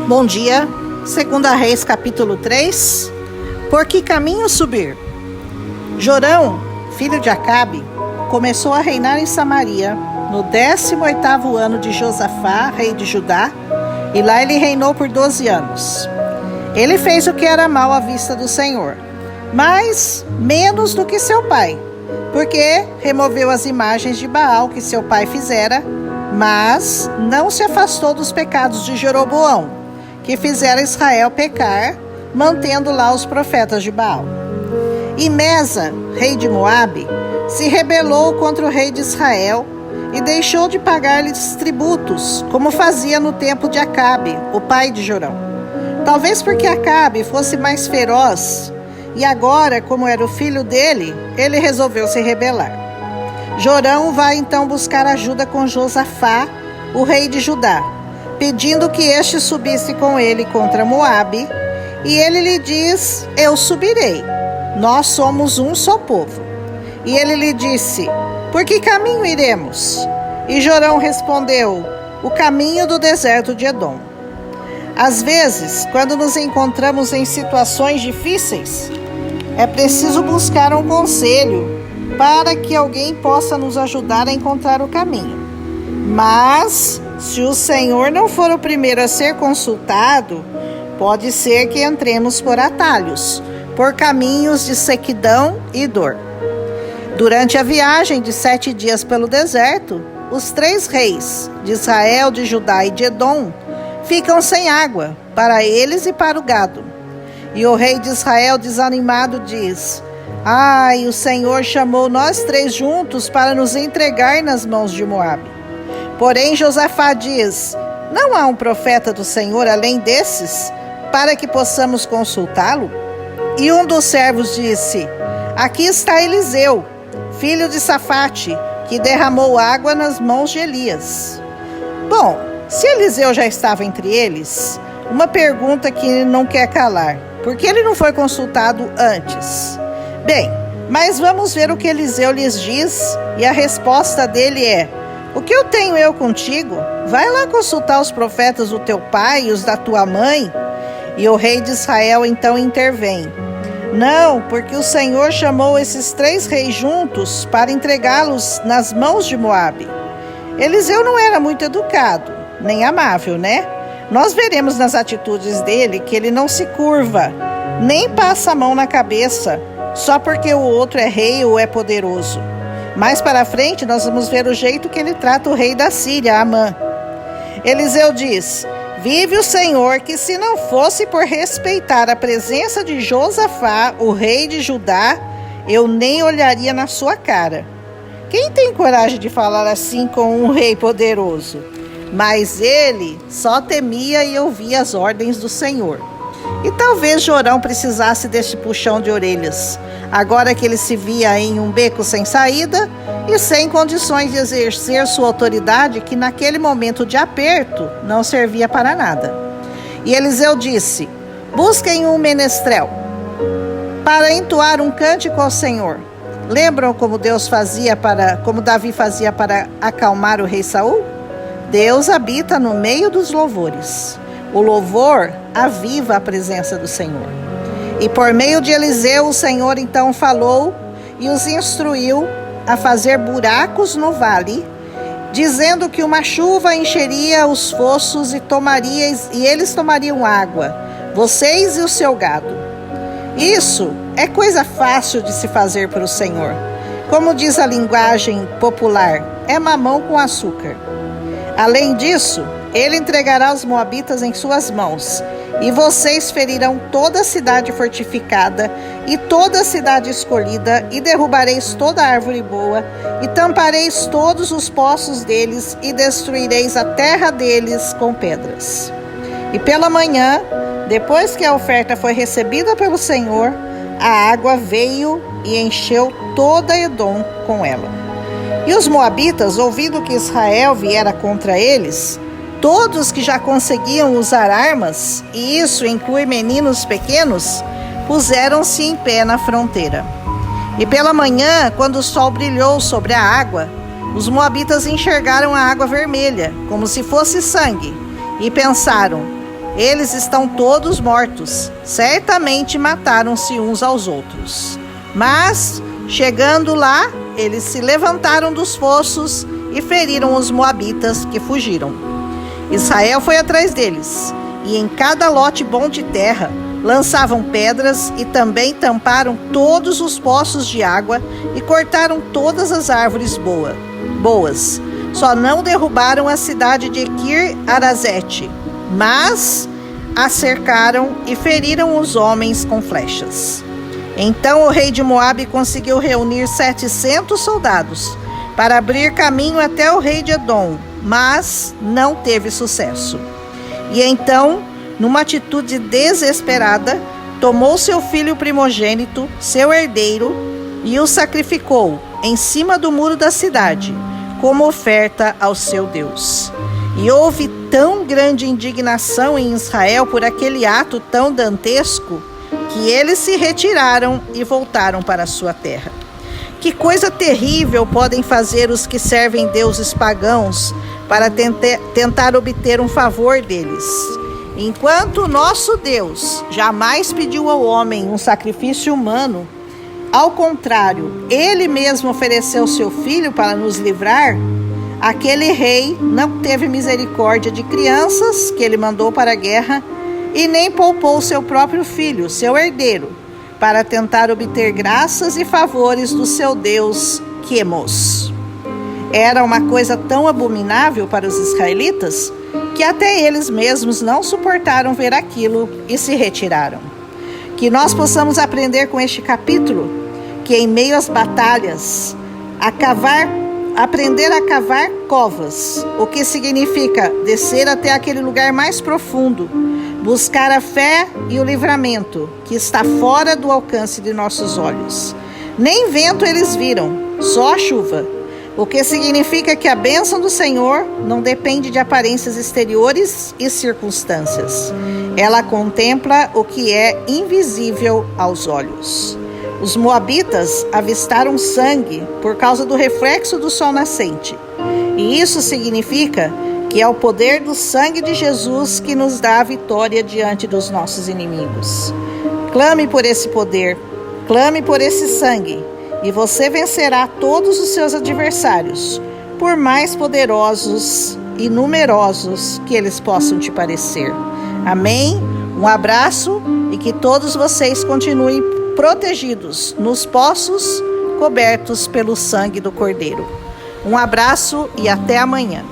Bom dia, 2 Reis capítulo 3. Por que caminho subir? Jorão, filho de Acabe, começou a reinar em Samaria no 18º ano de Josafá, rei de Judá, e lá ele reinou por 12 anos. Ele fez o que era mal à vista do Senhor, mas menos do que seu pai, porque removeu as imagens de Baal que seu pai fizera, mas não se afastou dos pecados de Jeroboão, que fizeram Israel pecar, mantendo lá os profetas de Baal. E Mesa, rei de Moabe, se rebelou contra o rei de Israel e deixou de pagar-lhes tributos, como fazia no tempo de Acabe, o pai de Jorão. Talvez porque Acabe fosse mais feroz, e agora, como era o filho dele, ele resolveu se rebelar. Jorão vai então buscar ajuda com Josafá, o rei de Judá, pedindo que este subisse com ele contra Moabe, e ele lhe diz: eu subirei, nós somos um só povo. E ele lhe disse: por que caminho iremos? E Jorão respondeu: o caminho do deserto de Edom. Às vezes, quando nos encontramos em situações difíceis, é preciso buscar um conselho para que alguém possa nos ajudar a encontrar o caminho. Mas, se o Senhor não for o primeiro a ser consultado, pode ser que entremos por atalhos, por caminhos de sequidão e dor. Durante a viagem de 7 dias pelo deserto, os 3 reis, de Israel, de Judá e de Edom, ficam sem água, para eles e para o gado. E o rei de Israel, desanimado, diz: ai, o Senhor chamou nós 3 juntos para nos entregar nas mãos de Moabe. Porém, Josafá diz: não há um profeta do Senhor além desses, para que possamos consultá-lo? E um dos servos disse: aqui está Eliseu, filho de Safate, que derramou água nas mãos de Elias. Bom, se Eliseu já estava entre eles, uma pergunta que não quer calar: por que ele não foi consultado antes? Bem, mas vamos ver o que Eliseu lhes diz, e a resposta dele é: o que eu tenho eu contigo? Vai lá consultar os profetas do teu pai e os da tua mãe. E o rei de Israel então intervém: não, porque o Senhor chamou esses 3 reis juntos para entregá-los nas mãos de Moabe. Eliseu não era muito educado, nem amável, né? Nós veremos nas atitudes dele que ele não se curva, nem passa a mão na cabeça, só porque o outro é rei ou é poderoso. Mais para frente, nós vamos ver o jeito que ele trata o rei da Síria, Amã. Eliseu diz: vive o Senhor, que se não fosse por respeitar a presença de Josafá, o rei de Judá, eu nem olharia na sua cara. Quem tem coragem de falar assim com um rei poderoso? Mas ele só temia e ouvia as ordens do Senhor. E talvez Jorão precisasse deste puxão de orelhas, agora que ele se via em um beco sem saída e sem condições de exercer sua autoridade, que naquele momento de aperto não servia para nada. E Eliseu disse: busquem um menestrel para entoar um cântico ao Senhor. Lembram como como Davi fazia para acalmar o rei Saul? Deus habita no meio dos louvores. O louvor aviva a presença do Senhor. E por meio de Eliseu, o Senhor então falou e os instruiu a fazer buracos no vale, dizendo que uma chuva encheria os fossos e eles tomariam água, vocês e o seu gado. Isso é coisa fácil de se fazer para o Senhor. Como diz a linguagem popular, é mamão com açúcar. Além disso, ele entregará os moabitas em suas mãos, e vocês ferirão toda a cidade fortificada e toda a cidade escolhida, e derrubareis toda a árvore boa, e tampareis todos os poços deles, e destruireis a terra deles com pedras. E pela manhã, depois que a oferta foi recebida pelo Senhor, a água veio e encheu toda Edom com ela. E os moabitas, ouvindo que Israel viera contra eles, todos que já conseguiam usar armas, e isso inclui meninos pequenos, puseram-se em pé na fronteira. E pela manhã, quando o sol brilhou sobre a água, os moabitas enxergaram a água vermelha, como se fosse sangue, e pensaram: eles estão todos mortos. Certamente mataram-se uns aos outros. Mas, chegando lá, eles se levantaram dos fossos e feriram os moabitas que fugiram. Israel foi atrás deles, e em cada lote bom de terra lançavam pedras e também tamparam todos os poços de água e cortaram todas as árvores boas. Só não derrubaram a cidade de Kir-Arazete, mas a cercaram e feriram os homens com flechas. Então o rei de Moabe conseguiu reunir 700 soldados para abrir caminho até o rei de Edom, mas não teve sucesso. E então, numa atitude desesperada, tomou seu filho primogênito, seu herdeiro, e o sacrificou em cima do muro da cidade, como oferta ao seu Deus. E houve tão grande indignação em Israel por aquele ato tão dantesco, que eles se retiraram e voltaram para a sua terra. Que coisa terrível podem fazer os que servem deuses pagãos para tentar obter um favor deles. Enquanto o nosso Deus jamais pediu ao homem um sacrifício humano, ao contrário, ele mesmo ofereceu seu filho para nos livrar, aquele rei não teve misericórdia de crianças que ele mandou para a guerra e nem poupou seu próprio filho, seu herdeiro, para tentar obter graças e favores do seu Deus Quemos. Era uma coisa tão abominável para os israelitas que até eles mesmos não suportaram ver aquilo e se retiraram. Que nós possamos aprender com este capítulo que em meio às batalhas, aprender a cavar covas, o que significa descer até aquele lugar mais profundo, buscar a fé e o livramento que está fora do alcance de nossos olhos. Nem vento eles viram, só a chuva, o que significa que a bênção do Senhor não depende de aparências exteriores e circunstâncias. Ela contempla o que é invisível aos olhos. Os moabitas avistaram sangue por causa do reflexo do sol nascente. E isso significa que é o poder do sangue de Jesus que nos dá a vitória diante dos nossos inimigos. Clame por esse poder, clame por esse sangue, e você vencerá todos os seus adversários, por mais poderosos e numerosos que eles possam te parecer. Amém? Um abraço e que todos vocês continuem protegidos nos poços cobertos pelo sangue do Cordeiro. Um abraço e até amanhã.